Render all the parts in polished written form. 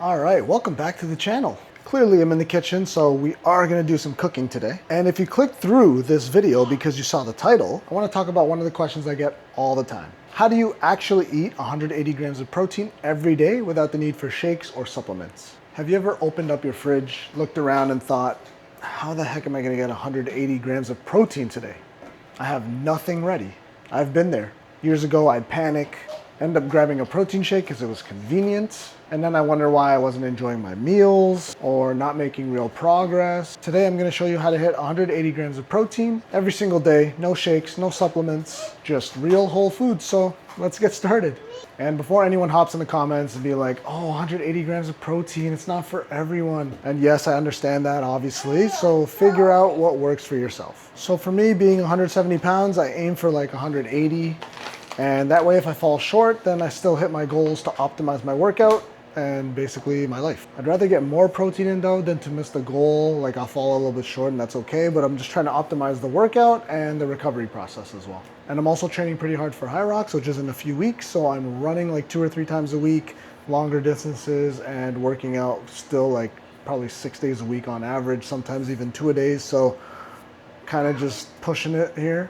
All right, welcome back to the channel. Clearly I'm in the kitchen, so we are gonna do some cooking today. And if you clicked through this video because you saw the title, I wanna talk about one of the questions I get all the time. How do you actually eat 180 grams of protein every day without the need for shakes or supplements? Have you ever opened up your fridge, looked around and thought, how the heck am I gonna get 180 grams of protein today? I have nothing ready. I've been there. Years ago, I'd panic, end up grabbing a protein shake because it was convenient, and then I wonder why I wasn't enjoying my meals or not making real progress. Today, I'm gonna show you how to hit 180 grams of protein every single day. No shakes, no supplements, just real whole foods. So let's get started. And before anyone hops in the comments and be like, oh, 180 grams of protein, it's not for everyone. And yes, I understand that, obviously. So figure out what works for yourself. So for me, being 170 pounds, I aim for like 180. And that way, if I fall short, then I still hit my goals to optimize my workout and basically my life. I'd rather get more protein in though than to miss the goal. Like I'll fall a little bit short and that's okay, but I'm just trying to optimize the workout and the recovery process as well. And I'm also training pretty hard for High Rocks, which is in a few weeks. So I'm running like 2 or 3 times a week, longer distances, and working out still like probably 6 days a week on average, sometimes even 2 a day. So kind of just pushing it here.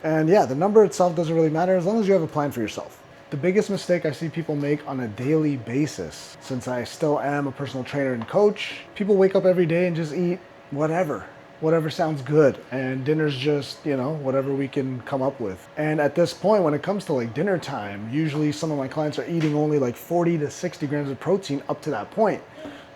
And yeah, the number itself doesn't really matter as long as you have a plan for yourself. The biggest mistake I see people make on a daily basis, since I still am a personal trainer and coach, people wake up every day and just eat whatever sounds good. And dinner's just, whatever we can come up with. And at this point, when it comes to like dinner time, usually some of my clients are eating only like 40 to 60 grams of protein up to that point.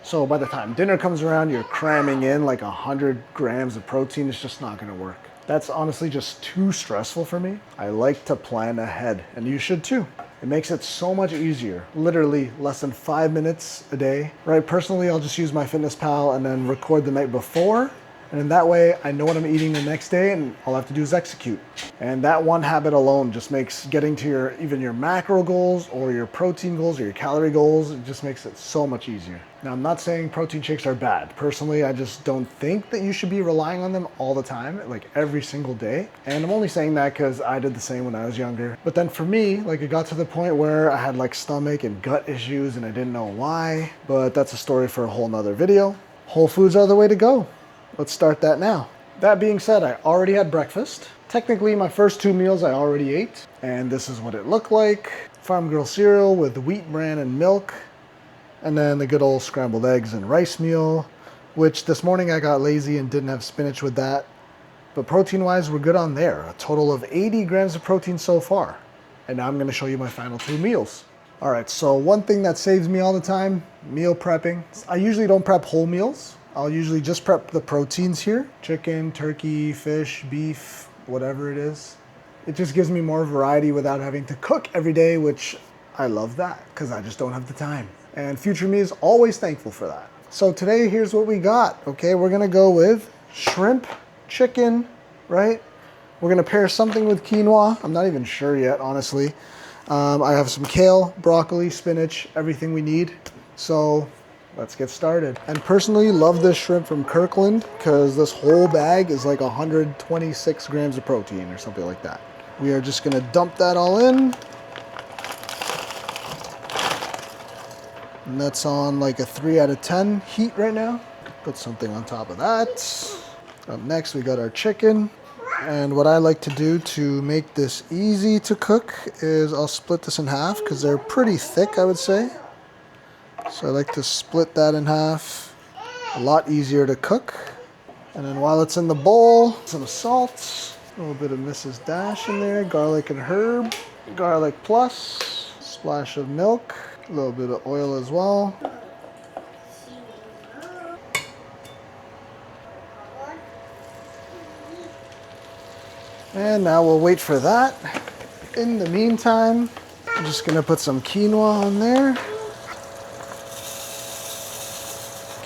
So by the time dinner comes around, you're cramming in like 100 grams of protein. It's just not gonna work. That's honestly just too stressful for me. I like to plan ahead, and you should too. It makes it so much easier. Literally less than 5 minutes a day, right? Personally, I'll just use MyFitnessPal and then record the night before. And in that way, I know what I'm eating the next day and all I have to do is execute. And that one habit alone just makes getting to even your macro goals or your protein goals or your calorie goals, it just makes it so much easier. Now, I'm not saying protein shakes are bad. Personally, I just don't think that you should be relying on them all the time, like every single day. And I'm only saying that because I did the same when I was younger. But then for me, like it got to the point where I had like stomach and gut issues and I didn't know why, but that's a story for a whole nother video. Whole foods are the way to go. Let's start that now. That being said, I already had breakfast. Technically, my first 2 meals I already ate, and this is what it looked like. Farm Girl cereal with wheat bran and milk, and then the good old scrambled eggs and rice meal, which this morning I got lazy and didn't have spinach with that. But protein-wise, we're good on there. A total of 80 grams of protein so far. And now I'm gonna show you my final 2 meals. All right, so one thing that saves me all the time, meal prepping. I usually don't prep whole meals. I'll usually just prep the proteins here. Chicken, turkey, fish, beef, whatever it is. It just gives me more variety without having to cook every day, which I love that because I just don't have the time. And future me is always thankful for that. So today, here's what we got, okay? We're gonna go with shrimp, chicken, right? We're gonna pair something with quinoa. I'm not even sure yet, honestly. I have some kale, broccoli, spinach, everything we need. So let's get started. And personally, love this shrimp from Kirkland because this whole bag is like 126 grams of protein or something like that. We are just gonna dump that all in. And that's on like a 3 out of 10 heat right now. Put something on top of that. Up next, we got our chicken. And what I like to do to make this easy to cook is I'll split this in half because they're pretty thick, I would say. So I like to split that in half. A lot easier to cook. And then while it's in the bowl, some salt, a little bit of Mrs. Dash in there, garlic and herb, garlic plus, splash of milk, a little bit of oil as well. And now we'll wait for that. In the meantime, I'm just gonna put some quinoa on there.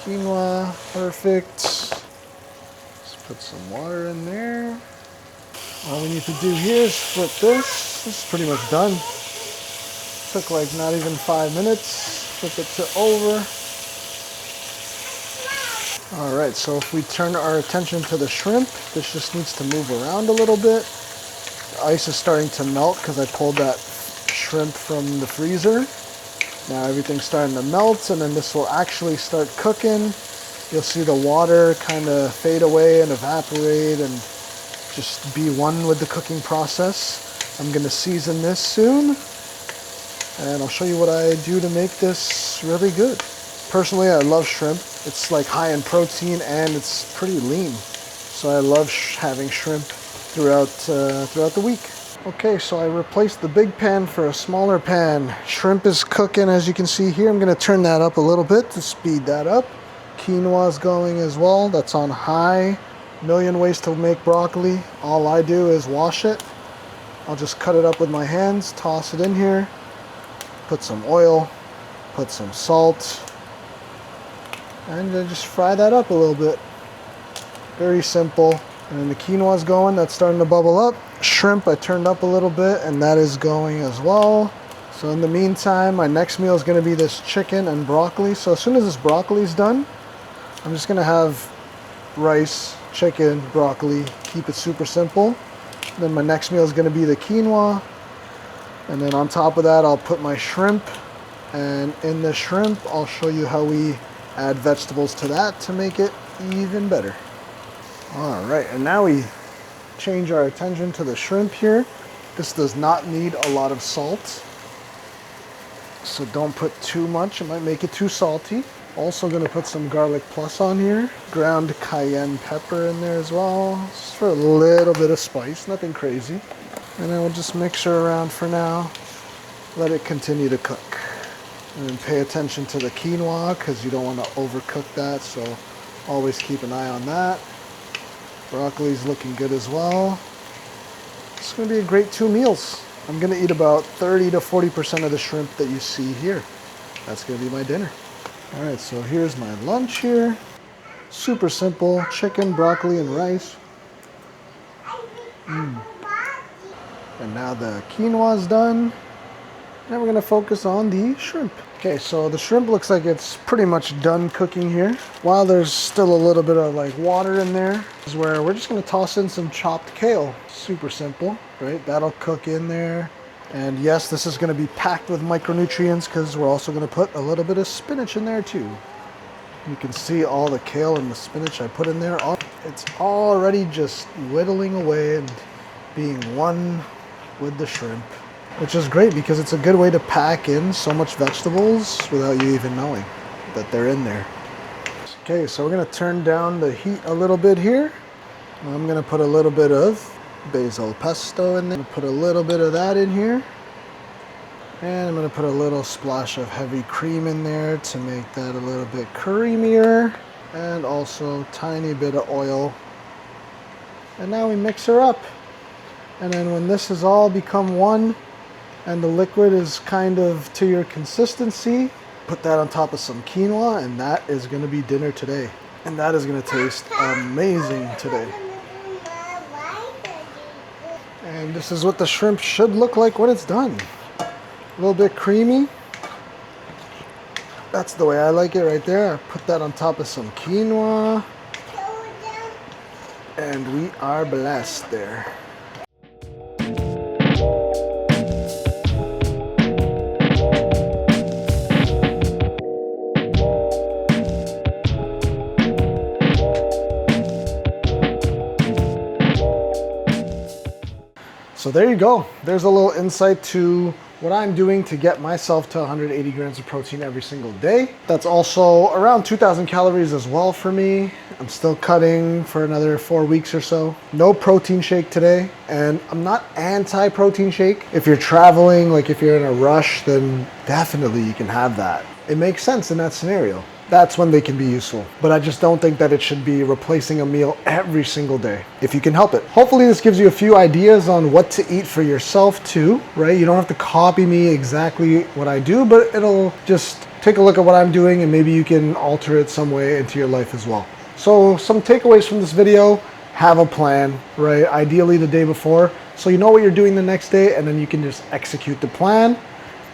Quinoa, perfect. Just put some water in there. All we need to do here is flip this. This is pretty much done. Took like not even 5 minutes. Flip it to over. All right, so if we turn our attention to the shrimp, this just needs to move around a little bit. The ice is starting to melt because I pulled that shrimp from the freezer. Now everything's starting to melt, and then this will actually start cooking. You'll see the water kind of fade away and evaporate and just be one with the cooking process. I'm gonna season this soon, and I'll show you what I do to make this really good. Personally, I love shrimp. It's like high in protein and it's pretty lean. So I love having shrimp throughout the week. Okay, so I replaced the big pan for a smaller pan. Shrimp is cooking, as you can see here. I'm gonna turn that up a little bit to speed that up. Quinoa's going as well, that's on high. Million ways to make broccoli. All I do is wash it. I'll just cut it up with my hands, toss it in here, put some oil, put some salt, and then just fry that up a little bit. Very simple. And then the quinoa's going, that's starting to bubble up. Shrimp I turned up a little bit, and that is going as well. So in the meantime, my next meal is going to be this chicken and broccoli. So as soon as this broccoli is done, I'm just going to have rice, chicken, broccoli, keep it super simple. Then my next meal is going to be the quinoa. And then on top of that, I'll put my shrimp. And in the shrimp, I'll show you how we add vegetables to that to make it even better. All right, and now we change our attention to the shrimp here. This does not need a lot of salt, so don't put too much. It might make it too salty. Also gonna put some garlic plus on here. Ground cayenne pepper in there as well, just for a little bit of spice, nothing crazy. And then we'll just mix her around for now. Let it continue to cook. And then pay attention to the quinoa because you don't want to overcook that, so always keep an eye on that. Broccoli's looking good as well. It's going to be a great 2 meals. I'm going to eat about 30 to 40% of the shrimp that you see here. That's going to be my dinner. All right, so here's my lunch here. Super simple, chicken, broccoli, and rice. And now the quinoa's done. Now we're going to focus on the shrimp. Okay, so the shrimp looks like it's pretty much done cooking here. While there's still a little bit of like water in there, is where we're just going to toss in some chopped kale. Super simple, right? That'll cook in there. And yes, this is going to be packed with micronutrients because we're also going to put a little bit of spinach in there too. You can see all the kale and the spinach I put in there. It's already just whittling away and being one with the shrimp, which is great because it's a good way to pack in so much vegetables without you even knowing that they're in there. Okay, so we're gonna turn down the heat a little bit here. I'm gonna put a little bit of basil pesto in there. I'm gonna put a little bit of that in here. And I'm gonna put a little splash of heavy cream in there to make that a little bit creamier. And also tiny bit of oil. And now we mix her up. And then when this has all become one, and the liquid is kind of to your consistency, put that on top of some quinoa, and that is going to be dinner today. And that is going to taste amazing today. And this is what the shrimp should look like when it's done. A little bit creamy. That's the way I like it right there. I put that on top of some quinoa. And we are blessed there. So there you go. There's a little insight to what I'm doing to get myself to 180 grams of protein every single day. That's also around 2,000 calories as well for me. I'm still cutting for another 4 weeks or so. No protein shake today. And I'm not anti-protein shake. If you're traveling, like if you're in a rush, then definitely you can have that. It makes sense in that scenario. That's when they can be useful. But I just don't think that it should be replacing a meal every single day, if you can help it. Hopefully this gives you a few ideas on what to eat for yourself too, right? You don't have to copy me exactly what I do, but it'll just take a look at what I'm doing and maybe you can alter it some way into your life as well. So some takeaways from this video: have a plan, right? Ideally the day before, so you know what you're doing the next day, and then you can just execute the plan.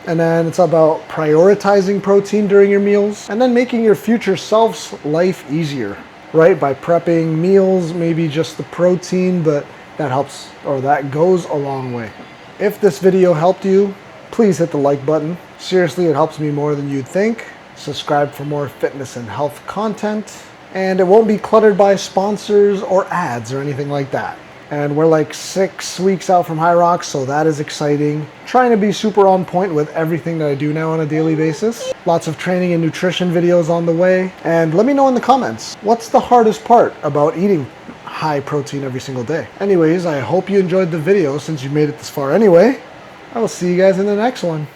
And then it's about prioritizing protein during your meals and then making your future self's life easier, right? By prepping meals, maybe just the protein, but that helps, or that goes a long way. If this video helped you, please hit the like button. Seriously, it helps me more than you'd think. Subscribe for more fitness and health content. And it won't be cluttered by sponsors or ads or anything like that. And we're like 6 weeks out from High Rocks, so that is exciting. Trying to be super on point with everything that I do now on a daily basis. Lots of training and nutrition videos on the way. And let me know in the comments, what's the hardest part about eating high protein every single day? Anyways, I hope you enjoyed the video since you made it this far anyway. I will see you guys in the next one.